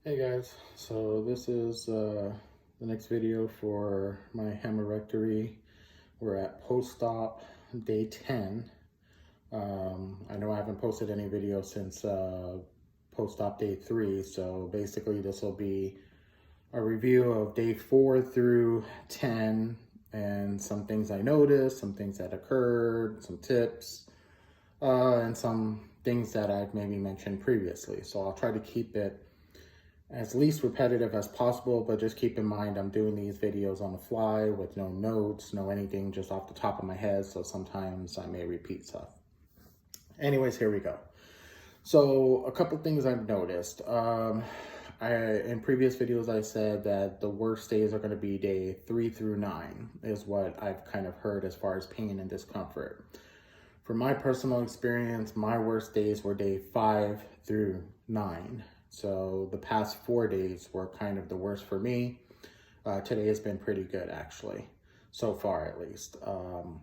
Hey guys, so this is the next video for my hemorrhoidectomy. We're at post-op day 10. I know I haven't posted any video since post-op day 3, so basically this will be a review of day 4 through 10 and some things I noticed, some things that occurred, some tips, and some things that I've maybe mentioned previously. So I'll try to keep it as least repetitive as possible, but just keep in mind I'm doing these videos on the fly with no notes, no anything, just off the top of my head, so sometimes I may repeat stuff. Anyways, here we go. So a couple things I've noticed. In previous videos I said that the worst days are going to be day 3 through 9 is what I've kind of heard as far as pain and discomfort. From my personal experience, my worst days were day 5 through 9. So the past 4 days were kind of the worst for me. Today has been pretty good, actually, so far at least. Where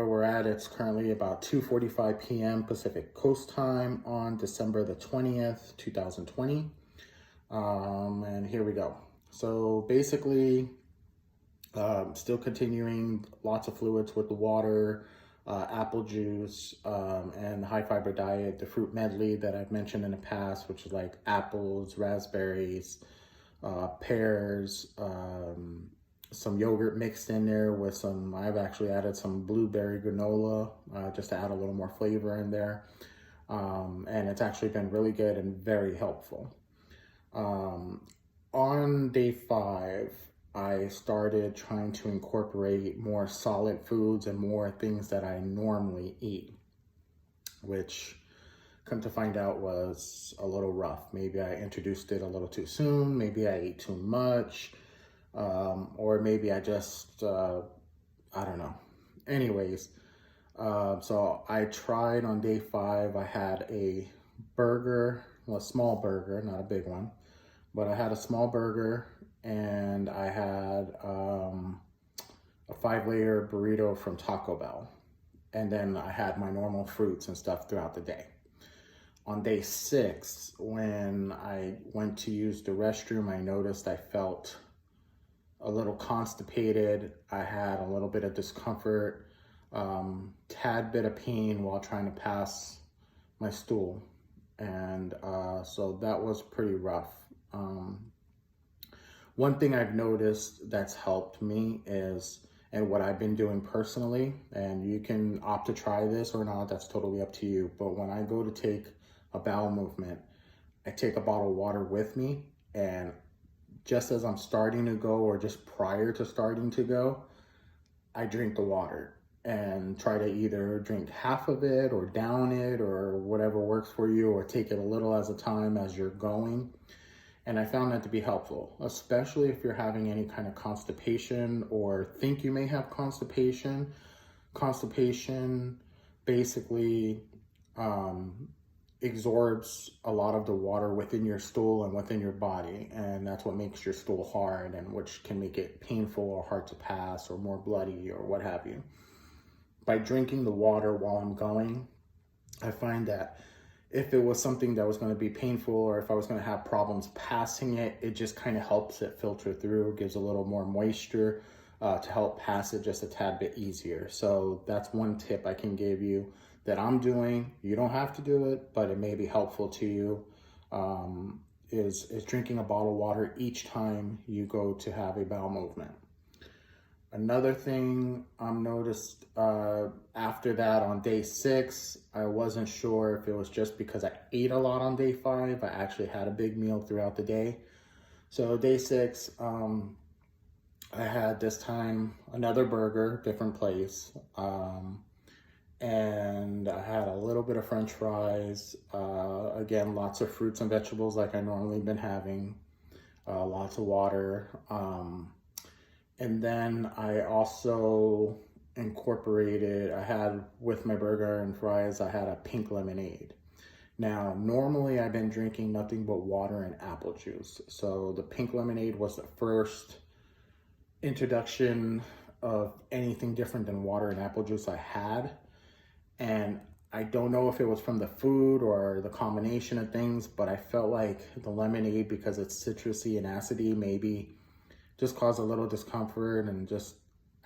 we're at, it's currently about 2:45 p.m. Pacific Coast Time on December the 20th, 2020. And here we go. So basically, still continuing lots of fluids with the water, apple juice, and the high fiber diet, the fruit medley that I've mentioned in the past, which is like apples, raspberries, pears, some yogurt mixed in there with some, I've actually added some blueberry granola, just to add a little more flavor in there. And it's actually been really good and very helpful. On day 5, I started trying to incorporate more solid foods and more things that I normally eat, which, come to find out, was a little rough. Maybe I introduced it a little too soon, maybe I ate too much, or maybe I just, I don't know. Anyways, so I tried on day 5, I had a burger, well, a small burger, not a big one, but I had a small burger, and I had a 5-layer burrito from Taco Bell. And then I had my normal fruits and stuff throughout the day. On day 6, when I went to use the restroom, I noticed I felt a little constipated. I had a little bit of discomfort, tad bit of pain while trying to pass my stool. And so that was pretty rough. One thing I've noticed that's helped me is, and what I've been doing personally, and you can opt to try this or not, that's totally up to you, but when I go to take a bowel movement, I take a bottle of water with me, and just as I'm starting to go, or just prior to starting to go, I drink the water and try to either drink half of it or down it or whatever works for you, or take it a little at a time as you're going. And I found that to be helpful, especially if you're having any kind of constipation or think you may have constipation. Constipation basically absorbs a lot of the water within your stool and within your body. And that's what makes your stool hard, and which can make it painful or hard to pass or more bloody or what have you. By drinking the water while I'm going, I find that if it was something that was going to be painful, or if I was going to have problems passing it, it just kind of helps it filter through, gives a little more moisture to help pass it just a tad bit easier. So that's one tip I can give you that I'm doing. You don't have to do it, but it may be helpful to you, is drinking a bottle of water each time you go to have a bowel movement. Another thing I've noticed after that, on day 6, I wasn't sure if it was just because I ate a lot on day 5. I actually had a big meal throughout the day. So day 6, I had this time another burger, different place. And I had a little bit of French fries. Again, lots of fruits and vegetables like I normally been having. Lots of water. And then I also incorporated, I had with my burger and fries, I had a pink lemonade. Now, normally I've been drinking nothing but water and apple juice. So the pink lemonade was the first introduction of anything different than water and apple juice I had. And I don't know if it was from the food or the combination of things, but I felt like the lemonade, because it's citrusy and acidy, maybe just caused a little discomfort, and just,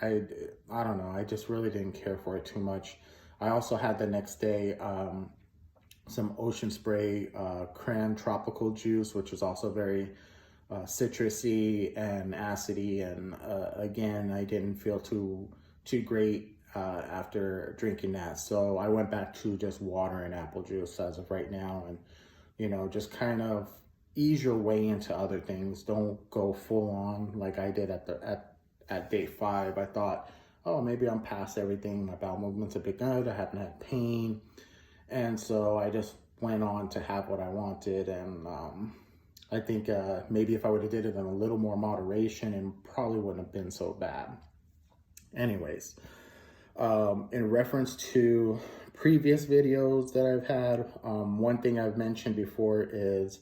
I don't know, I just really didn't care for it too much. I also had the next day some Ocean Spray cran tropical juice, which is also very citrusy and acidy, and again, I didn't feel too great after drinking that. So I went back to just water and apple juice as of right now, and just kind of ease your way into other things. Don't go full on like I did at day 5. I thought, oh, maybe I'm past everything. My bowel movement's a bit good. I haven't had pain. And so I just went on to have what I wanted. And I think maybe if I would have did it in a little more moderation, it probably wouldn't have been so bad. Anyways, in reference to previous videos that I've had, one thing I've mentioned before is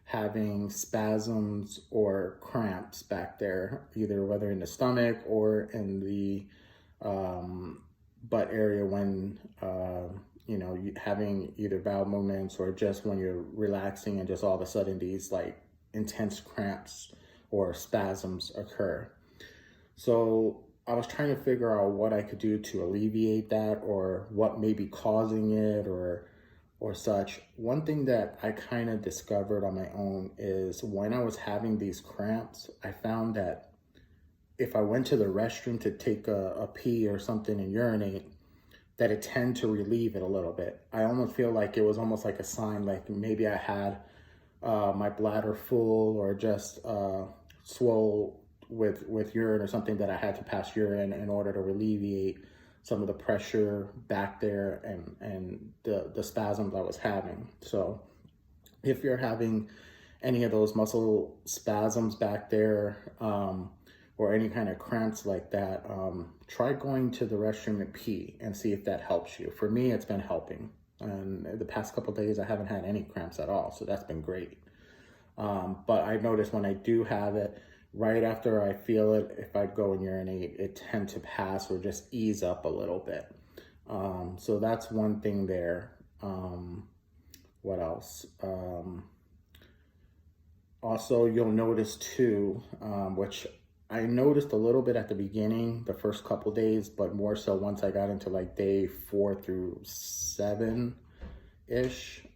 having spasms or cramps back there, either whether in the stomach or in the butt area when you having either bowel movements, or just when you're relaxing and just all of a sudden these like intense cramps or spasms occur. So I was trying to figure out what I could do to alleviate that, or what may be causing it, or such. One thing that I kind of discovered on my own is when I was having these cramps, I found that if I went to the restroom to take a pee or something and urinate, that it tend to relieve it a little bit. I almost feel like it was almost like a sign, like maybe I had my bladder full, or just swole with urine or something, that I had to pass urine in order to alleviate some of the pressure back there and the spasms I was having. So if you're having any of those muscle spasms back there, or any kind of cramps like that, try going to the restroom and pee and see if that helps you. For me, it's been helping. And the past couple of days, I haven't had any cramps at all, so that's been great. But I noticed when I do have it, right after I feel it, if I go and urinate, it tends to pass or just ease up a little bit. So that's one thing there. What else? Also, you'll notice too, which I noticed a little bit at the beginning, the first couple days, but more so once I got into like day 4 through 7-ish,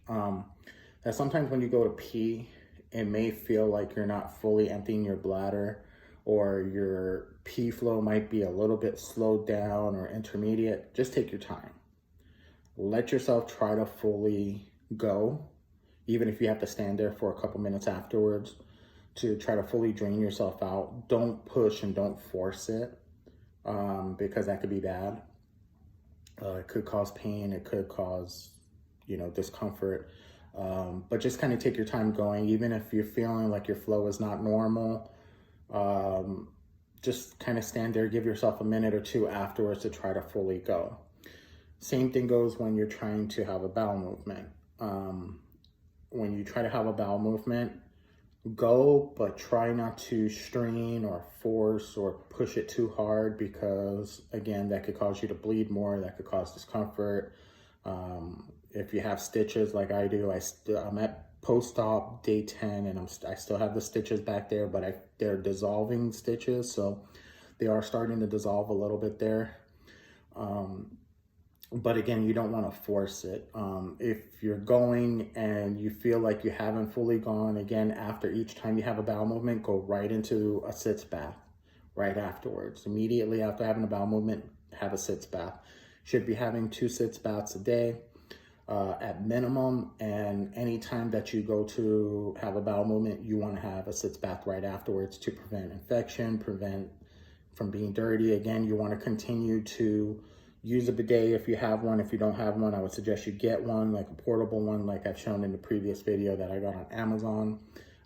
that sometimes when you go to pee, it may feel like you're not fully emptying your bladder, or your pee flow might be a little bit slowed down or intermediate. Just take your time. Let yourself try to fully go, even if you have to stand there for a couple minutes afterwards to try to fully drain yourself out. Don't push and don't force it, because that could be bad. It could cause pain. It could cause, discomfort. But just kind of take your time going, even if you're feeling like your flow is not normal. Just kind of stand there, give yourself a minute or two afterwards to try to fully go. Same thing goes when you're trying to have a bowel movement. When you try to have a bowel movement, go, but try not to strain or force or push it too hard, because again, that could cause you to bleed more. That could cause discomfort. If you have stitches like I do, I'm at post-op day 10, and I still have the stitches back there, but they're dissolving stitches, so they are starting to dissolve a little bit there. But again, you don't want to force it. If you're going and you feel like you haven't fully gone, again, after each time you have a bowel movement, go right into a sitz bath right afterwards. Immediately after having a bowel movement, have a sitz bath. Should be having 2 sitz baths a day at minimum, and anytime that you go to have a bowel movement, you want to have a sitz bath right afterwards to prevent infection, prevent from being dirty. Again, you want to continue to use a bidet if you have one. If you don't have one, I would suggest you get one, like a portable one, like I've shown in the previous video that I got on Amazon.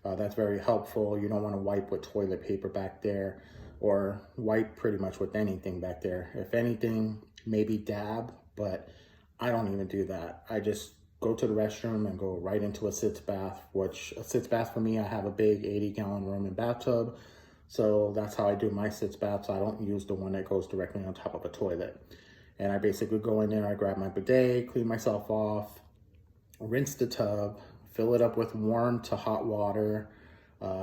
That's very helpful. You don't want to wipe with toilet paper back there, or wipe pretty much with anything back there. If anything, maybe dab, but I don't even do that. I just go to the restroom and go right into a sitz bath, which a sitz bath for me, I have a big 80-gallon room and bathtub. So that's how I do my sitz baths. I don't use the one that goes directly on top of a toilet. And I basically go in there, I grab my bidet, clean myself off, rinse the tub, fill it up with warm to hot water,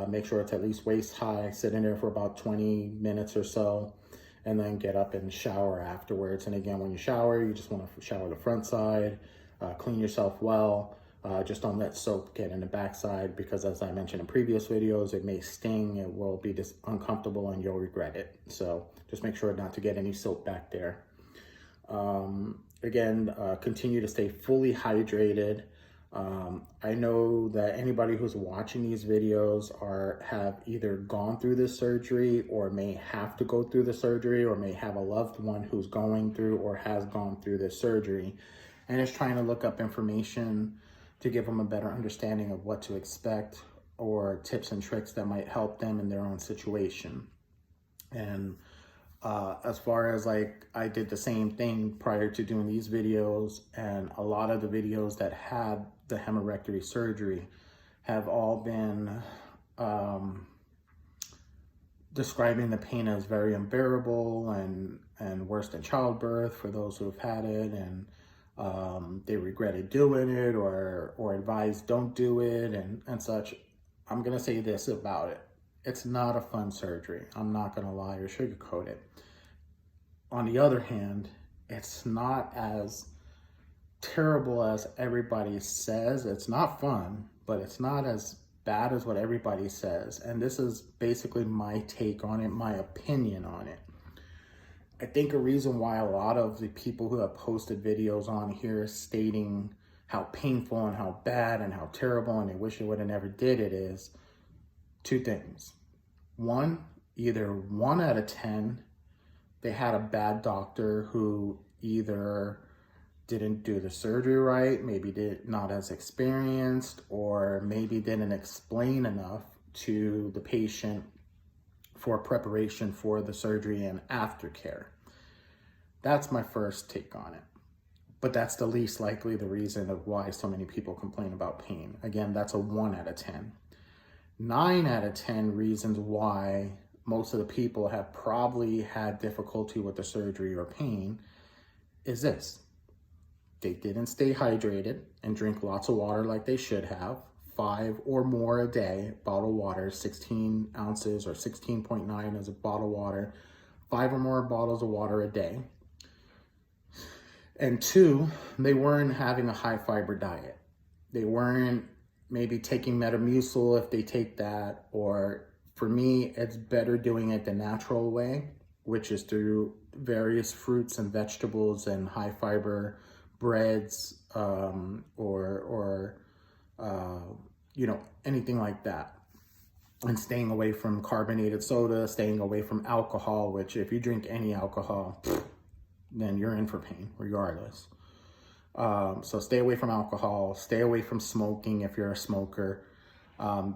make sure it's at least waist high, sit in there for about 20 minutes or so, and then get up and shower afterwards. And again, when you shower, you just want to shower the front side, clean yourself well. Just don't let soap get in the backside, because as I mentioned in previous videos, it may sting, it will be just uncomfortable, and you'll regret it. So just make sure not to get any soap back there. Again, continue to stay fully hydrated. I know that anybody who's watching these videos have either gone through this surgery, or may have to go through the surgery, or may have a loved one who's going through or has gone through this surgery, and is trying to look up information to give them a better understanding of what to expect, or tips and tricks that might help them in their own situation. And as far as like, I did the same thing prior to doing these videos, and a lot of the videos that had the hemorrhoidectomy surgery have all been describing the pain as very unbearable and worse than childbirth for those who have had it, and they regretted doing it, or advised don't do it, and such. I'm gonna say this about it: it's not a fun surgery. I'm not gonna lie or sugarcoat it. On the other hand, it's not as terrible as everybody says. It's not fun, but it's not as bad as what everybody says. And this is basically my take on it, my opinion on it. I think a reason why a lot of the people who have posted videos on here stating how painful and how bad and how terrible and they wish they would have never did it is two things. One, either 1 out of 10, they had a bad doctor who either didn't do the surgery right, maybe not as experienced, or maybe didn't explain enough to the patient for preparation for the surgery and aftercare. That's my first take on it. But that's the least likely the reason of why so many people complain about pain. Again, that's a 1 out of 10. 9 out of 10 reasons why most of the people have probably had difficulty with the surgery or pain is this: they didn't stay hydrated and drink lots of water like they should have. 5 or more a day, bottled water, 16 ounces or 16.9 as a bottle of water, 5 or more bottles of water a day. And 2, they weren't having a high fiber diet. They weren't maybe taking Metamucil if they take that, or for me, it's better doing it the natural way, which is through various fruits and vegetables and high fiber breads, or anything like that. And staying away from carbonated soda, staying away from alcohol, which if you drink any alcohol, then you're in for pain regardless. So stay away from alcohol, stay away from smoking if you're a smoker.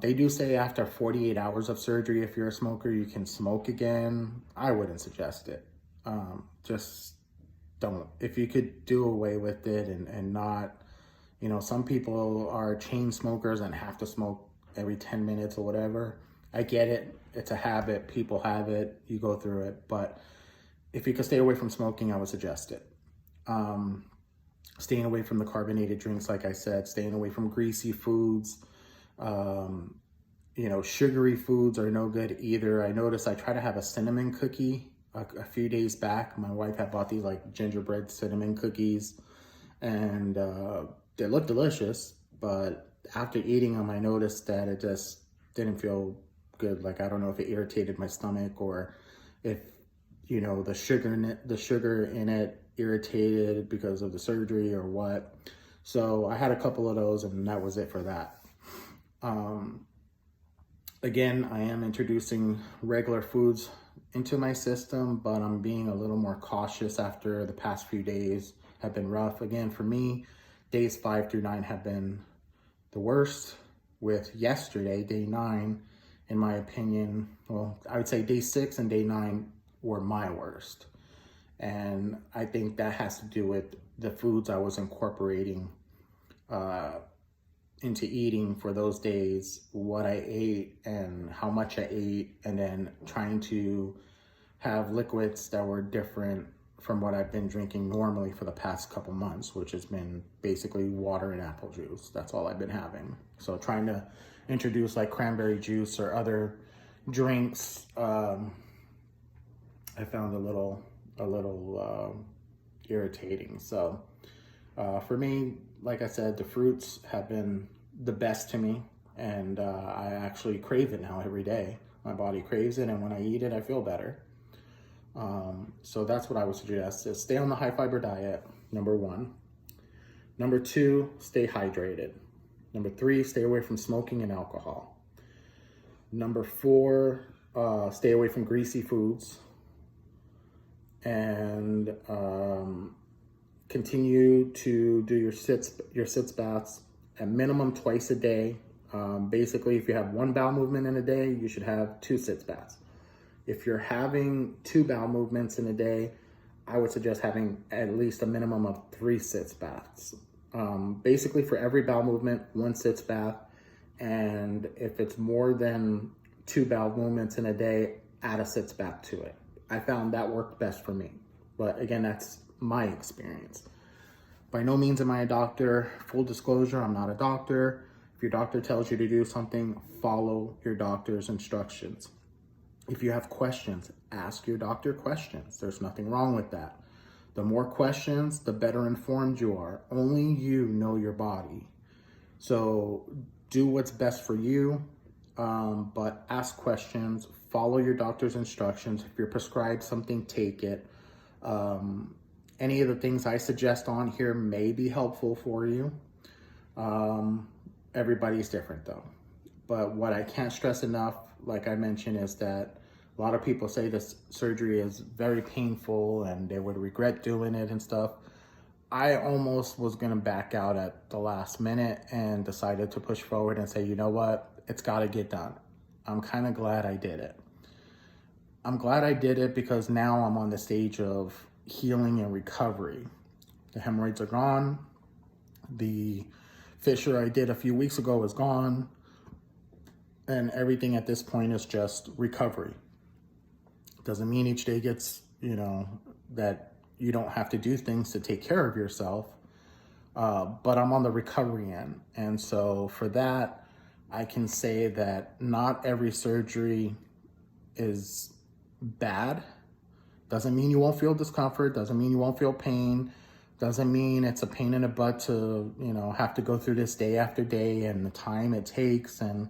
They do say after 48 hours of surgery, if you're a smoker, you can smoke again. I wouldn't suggest it. Just don't. If you could do away with it and not, some people are chain smokers and have to smoke every 10 minutes or whatever. I get it. It's a habit. People have it. You go through it. But if you could stay away from smoking, I would suggest it. Staying away from the carbonated drinks, like I said, staying away from greasy foods. Sugary foods are no good either. I noticed I tried to have a cinnamon cookie a few days back. My wife had bought these like gingerbread cinnamon cookies, and they look delicious, but after eating them, I noticed that it just didn't feel good. Like, I don't know if it irritated my stomach, or if, the sugar in it irritated because of the surgery or what. So I had a couple of those, and that was it for that. Again, I am introducing regular foods into my system, but I'm being a little more cautious after the past few days have been rough. Again, for me, days 5 through 9 have been the worst, with yesterday, day 9, in my opinion, well, I would say day 6 and day 9 were my worst. And I think that has to do with the foods I was incorporating into eating for those days, what I ate and how much I ate, and then trying to have liquids that were different from what I've been drinking normally for the past couple months, which has been basically water and apple juice. That's all I've been having. So trying to introduce like cranberry juice or other drinks, I found a little irritating. So for me, like I said, the fruits have been the best to me, and I actually crave it now every day. My body craves it, and when I eat it, I feel better. So that's what I would suggest, is stay on the high fiber diet, number 1. Number 2, stay hydrated. Number 3, stay away from smoking and alcohol. Number 4, stay away from greasy foods. And continue to do your sitz baths at minimum twice a day. Basically, if you have 1 bowel movement in a day, you should have 2 sitz baths. If you're having 2 bowel movements in a day, I would suggest having at least a minimum of 3 sitz baths. Basically, for every bowel movement, 1 sitz bath. And if it's more than 2 bowel movements in a day, add a sitz bath to it. I found that worked best for me. But again, that's my experience. By no means am I a doctor. Full disclosure, I'm not a doctor. If your doctor tells you to do something, follow your doctor's instructions. If you have questions, ask your doctor questions. There's nothing wrong with that. The more questions, the better informed you are. Only you know your body. So do what's best for you, but ask questions, follow your doctor's instructions. If you're prescribed something, take it. Any of the things I suggest on here may be helpful for you. Everybody's different though. But what I can't stress enough, like I mentioned, is that a lot of people say this surgery is very painful and they would regret doing it and stuff. I almost was gonna back out at the last minute and decided to push forward and say, you know what, it's gotta get done. I'm kind of glad I did it. I'm glad I did it because now I'm on the stage of healing and recovery. The hemorrhoids are gone. The fissure I did a few weeks ago is gone. And everything at this point is just recovery. Doesn't mean each day gets, that you don't have to do things to take care of yourself. But I'm on the recovery end. And so for that, I can say that not every surgery is bad. Doesn't mean you won't feel discomfort. Doesn't mean you won't feel pain. Doesn't mean it's a pain in the butt to, have to go through this day after day and the time it takes and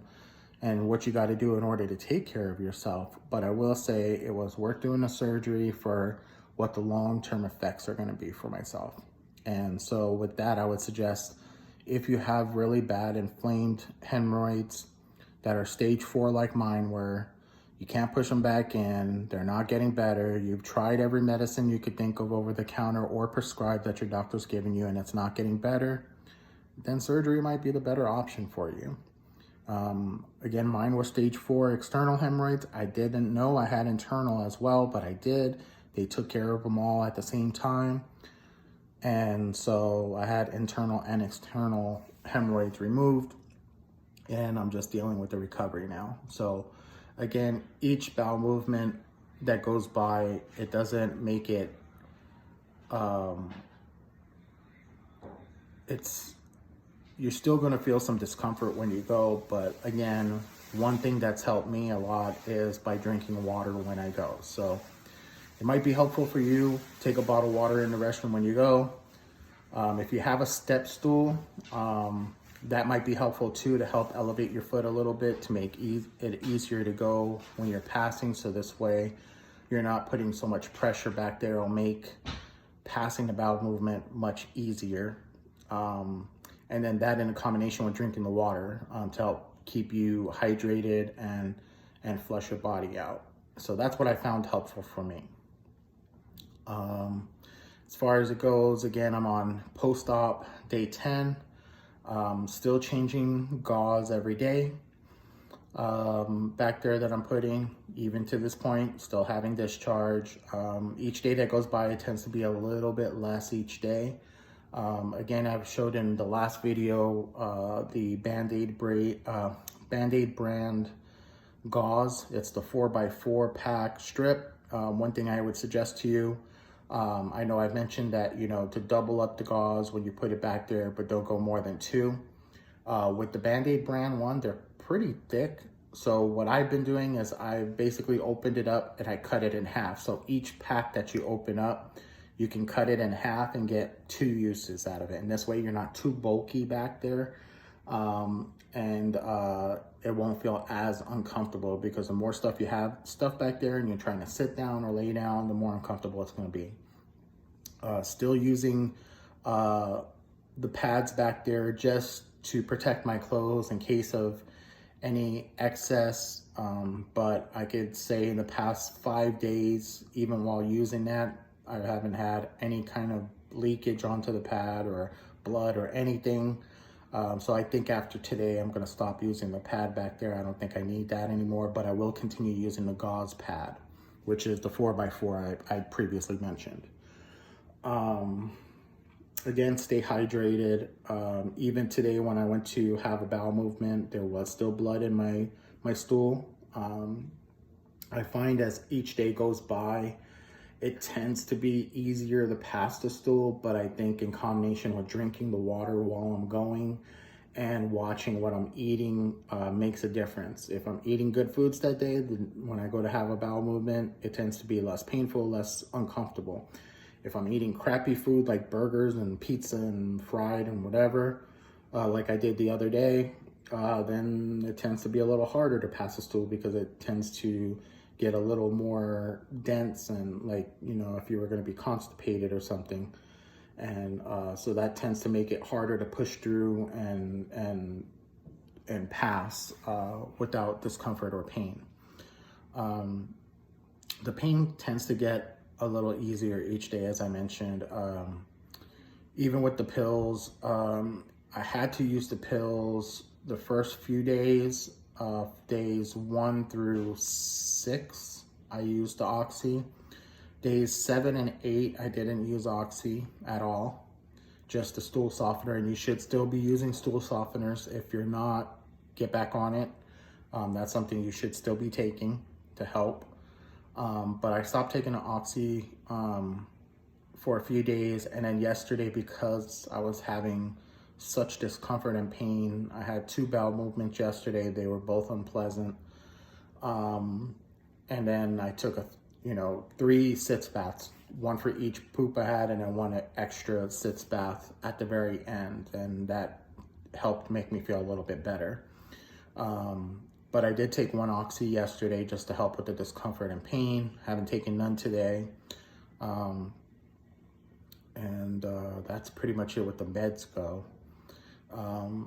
what you got to do in order to take care of yourself. But I will say it was worth doing the surgery for what the long-term effects are going to be for myself. And so with that, I would suggest if you have really bad inflamed hemorrhoids that are stage 4 like mine, where you can't push them back in, they're not getting better, you've tried every medicine you could think of over the counter or prescribed that your doctor's giving you and it's not getting better, then surgery might be the better option for you. Again, mine was stage 4 external hemorrhoids. I didn't know I had internal as well, but I did. They took care of them all at the same time. And so I had internal and external hemorrhoids removed, and I'm just dealing with the recovery now. So again, each bowel movement that goes by, it doesn't make it, you're still going to feel some discomfort when you go. But again, one thing that's helped me a lot is by drinking water when I go. So it might be helpful for you. Take a bottle of water in the restroom when you go. If you have a step stool, that might be helpful too, to help elevate your foot a little bit to make it easier to go when you're passing. So this way you're not putting so much pressure back there. It'll make passing the bowel movement much easier. And then that in combination with drinking the water to help keep you hydrated and flush your body out. So that's what I found helpful for me. As far as it goes, again, I'm on post-op day 10. Still changing gauze every day. Back there that I'm putting, even to this point, still having discharge. Each day that goes by, it tends to be a little bit less each day. Again, I've showed in the last video the Band-Aid brand gauze. It's the 4x4 pack strip. One thing I would suggest to you, I know I've mentioned that, to double up the gauze when you put it back there, but don't go more than 2. With the Band-Aid brand one, they're pretty thick. So what I've been doing is I basically opened it up and I cut it in half. So each pack that you open up, you can cut it in half and get 2 uses out of it. And this way you're not too bulky back there. And it won't feel as uncomfortable, because the more stuff you have back there and you're trying to sit down or lay down, the more uncomfortable it's going to be. Still using the pads back there just to protect my clothes in case of any excess, but I could say in the past 5 days, even while using that, I haven't had any kind of leakage onto the pad or blood or anything. So I think after today, I'm going to stop using the pad back there. I don't think I need that anymore, but I will continue using the gauze pad, which is the 4x4 I previously mentioned. Again, stay hydrated. Even today when I went to have a bowel movement, there was still blood in my stool. I find as each day goes by, it tends to be easier to pass the stool, but I think in combination with drinking the water while I'm going and watching what I'm eating makes a difference. If I'm eating good foods that day, then when I go to have a bowel movement, it tends to be less painful, less uncomfortable. If I'm eating crappy food like burgers and pizza and fried and whatever, like I did the other day, then it tends to be a little harder to pass the stool, because it tends to get a little more dense and if you were going to be constipated or something. And so that tends to make it harder to push through and pass without discomfort or pain. The pain tends to get a little easier each day, as I mentioned. Even with the pills, I had to use the pills the first few days. Days 1 through 6, I used the Oxy. Days 7 and 8, I didn't use Oxy at all, just the stool softener. And you should still be using stool softeners. If you're not, get back on it. That's something you should still be taking to help. But I stopped taking the Oxy for a few days, and then yesterday, because I was having such discomfort and pain, I had 2 bowel movements yesterday. They were both unpleasant. And then I took 3 sitz baths, 1 for each poop I had, and then 1 extra sitz bath at the very end, and that helped make me feel a little bit better. But I did take 1 Oxy yesterday just to help with the discomfort and pain. Haven't taken none today. That's pretty much it with the meds go.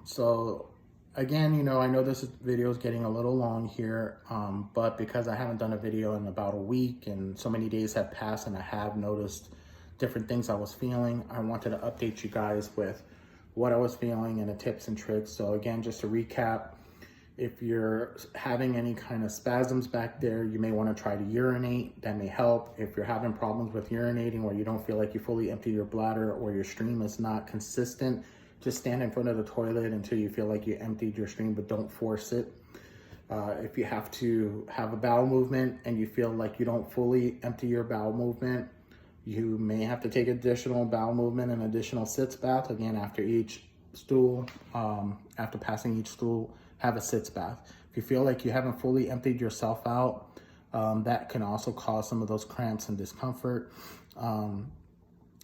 So again, I know this video is getting a little long here, but because I haven't done a video in about a week and so many days have passed and I have noticed different things I was feeling, I wanted to update you guys with what I was feeling and the tips and tricks. So again, just to recap, if you're having any kind of spasms back there, you may want to try to urinate. That may help. If you're having problems with urinating, or you don't feel like you fully empty your bladder, or your stream is not consistent, just stand in front of the toilet until you feel like you emptied your stream, but don't force it. If you have to have a bowel movement and you feel like you don't fully empty your bowel movement, you may have to take additional bowel movement and additional sitz bath. Again, after each stool, after passing each stool, have a sitz bath. If you feel like you haven't fully emptied yourself out, that can also cause some of those cramps and discomfort.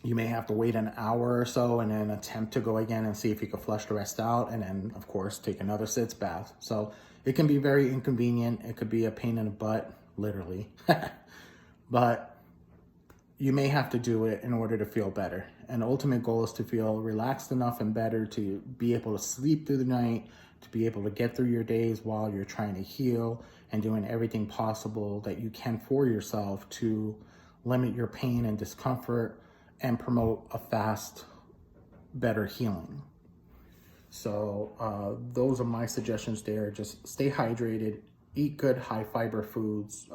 You may have to wait an hour or so and then attempt to go again and see if you can flush the rest out, and then of course take another sitz bath. So it can be very inconvenient. It could be a pain in the butt, literally. But you may have to do it in order to feel better. And the ultimate goal is to feel relaxed enough and better to be able to sleep through the night, to be able to get through your days while you're trying to heal and doing everything possible that you can for yourself to limit your pain and discomfort and promote a fast, better healing. So those are my suggestions there. Just stay hydrated, eat good high fiber foods.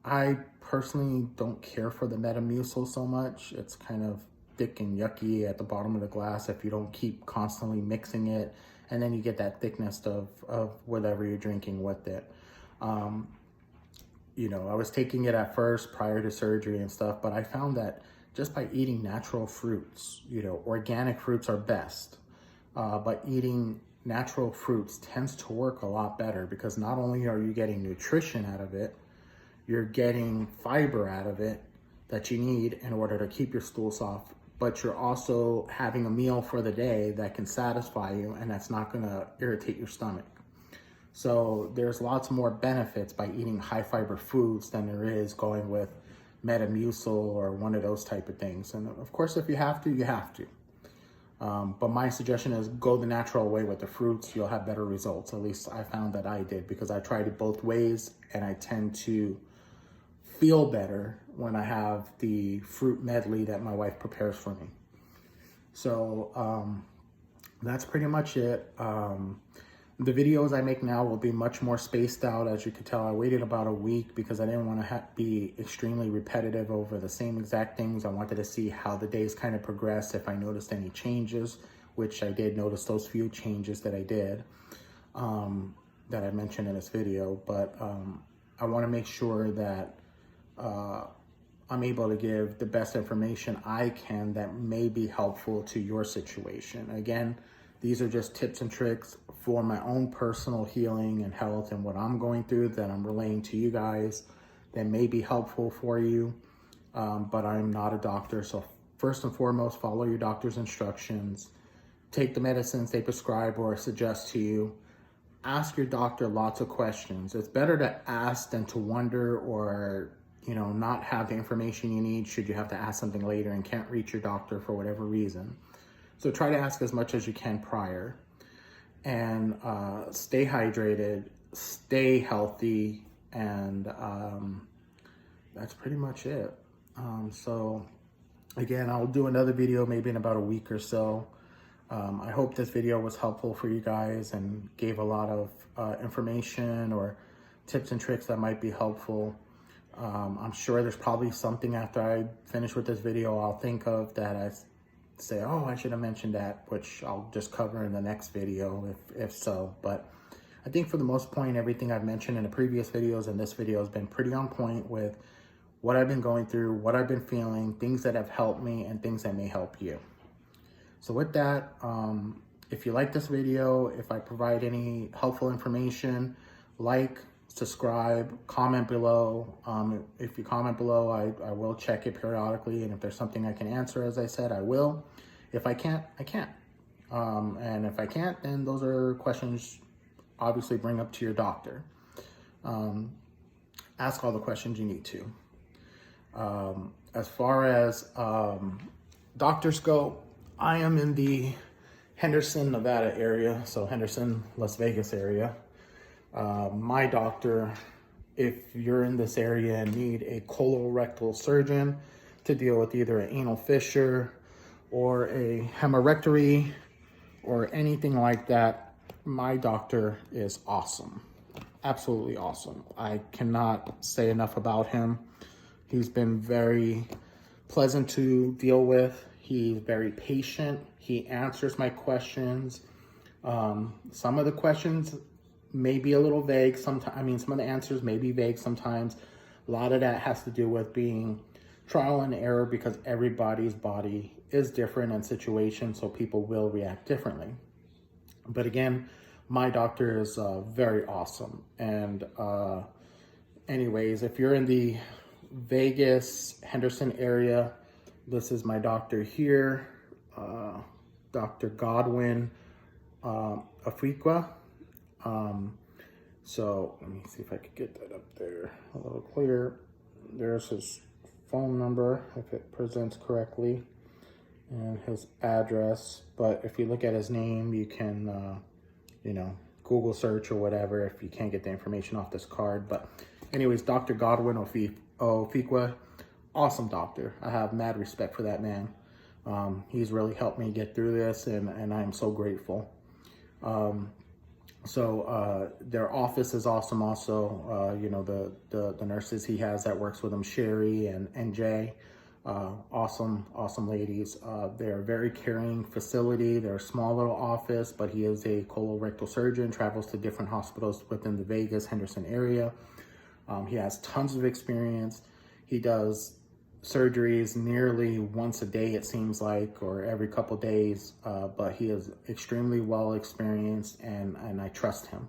I personally don't care for the Metamucil so much. It's kind of thick and yucky at the bottom of the glass if you don't keep constantly mixing it, and then you get that thickness of whatever you're drinking with it. I was taking it at first prior to surgery and stuff, but I found that just by eating natural fruits, organic fruits are best. But eating natural fruits tends to work a lot better because not only are you getting nutrition out of it, you're getting fiber out of it that you need in order to keep your stool soft, but you're also having a meal for the day that can satisfy you and that's not gonna irritate your stomach. So there's lots more benefits by eating high fiber foods than there is going with Metamucil or one of those type of things. And of course, if you have to, you have to. But my suggestion is go the natural way with the fruits. You'll have better results. At least I found that I did because I tried it both ways and I tend to feel better when I have the fruit medley that my wife prepares for me. So that's pretty much it. The videos I make now will be much more spaced out. As you can tell, I waited about a week because I didn't want to be extremely repetitive over the same exact things. I wanted to see how the days kind of progressed, if I noticed any changes, which I did notice those few changes that I did, that I mentioned in this video. But I want to make sure that I'm able to give the best information I can that may be helpful to your situation. Again, these are just tips and tricks for my own personal healing and health and what I'm going through that I'm relaying to you guys that may be helpful for you. But I'm not a doctor. So first and foremost, follow your doctor's instructions. Take the medicines they prescribe or suggest to you. Ask your doctor lots of questions. It's better to ask than to wonder or not have the information you need should you have to ask something later and can't reach your doctor for whatever reason. So try to ask as much as you can prior, and stay hydrated, stay healthy, and that's pretty much it. So again, I'll do another video maybe in about a week or so. I hope this video was helpful for you guys and gave a lot of information or tips and tricks that might be helpful. I'm sure there's probably something after I finish with this video I'll think of that I say, oh, I should have mentioned that, which I'll just cover in the next video if so. But I think for the most point, everything I've mentioned in the previous videos and this video has been pretty on point with what I've been going through, what I've been feeling, things that have helped me and things that may help you. So with that, if you like this video, if I provide any helpful information, like, subscribe, comment below. If you comment below, I will check it periodically, and if there's something I can answer, as I said, I will. If I can't, I can't. And if I can't, then those are questions obviously bring up to your doctor. Ask all the questions you need to. As far as doctors go, I am in the Henderson, Nevada area, so Henderson, Las Vegas area. My doctor, if you're in this area and need a colorectal surgeon to deal with either an anal fissure or a hemorrhoidectomy or anything like that, my doctor is awesome. Absolutely awesome. I cannot say enough about him. He's been very pleasant to deal with. He's very patient. He answers my questions. Some of the questions may be a little vague sometimes. Some of the answers may be vague sometimes. A lot of that has to do with being trial and error because everybody's body is different and situation, so people will react differently. But again, my doctor is very awesome. And anyways, if you're in the Vegas, Henderson area, this is my doctor here, Dr. Godwin Afikwa. So let me see if I could get that up there a little clearer. There's his phone number, if it presents correctly, and his address. But if you look at his name, you can, Google search or whatever if you can't get the information off this card. But anyways, Dr. Godwin Afikwa, awesome doctor. I have mad respect for that man. He's really helped me get through this, and I'm so grateful. So their office is awesome also. The nurses he has that works with him, Sherry and Jay, awesome ladies. They're a very caring facility. They're a small little office, but he is a colorectal surgeon, travels to different hospitals within the Vegas, Henderson area. He has tons of experience. He does surgeries nearly once a day, it seems like, or every couple days, but he is extremely well experienced, and I trust him.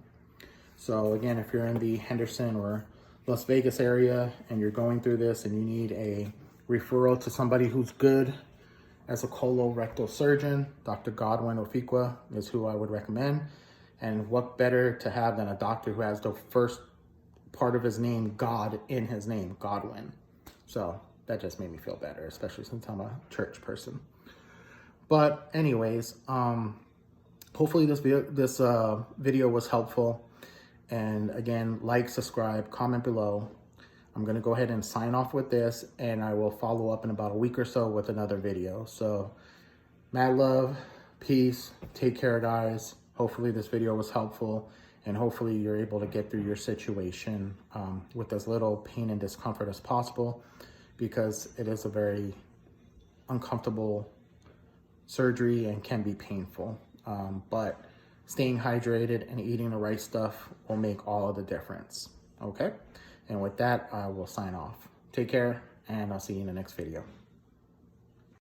So again, if you're in the Henderson or Las Vegas area and you're going through this and you need a referral to somebody who's good as a colorectal surgeon, Dr. Godwin Ofikwa is who I would recommend. And what better to have than a doctor who has the first part of his name, God, in his name, Godwin. So that just made me feel better, especially since I'm a church person. But anyways, hopefully this video was helpful. And again, like, subscribe, comment below. I'm gonna go ahead and sign off with this, and I will follow up in about a week or so with another video. So mad love, peace, take care, guys. Hopefully this video was helpful, and hopefully you're able to get through your situation with as little pain and discomfort as possible, because it is a very uncomfortable surgery and can be painful. But staying hydrated and eating the right stuff will make all of the difference, okay? And with that, I will sign off. Take care, and I'll see you in the next video.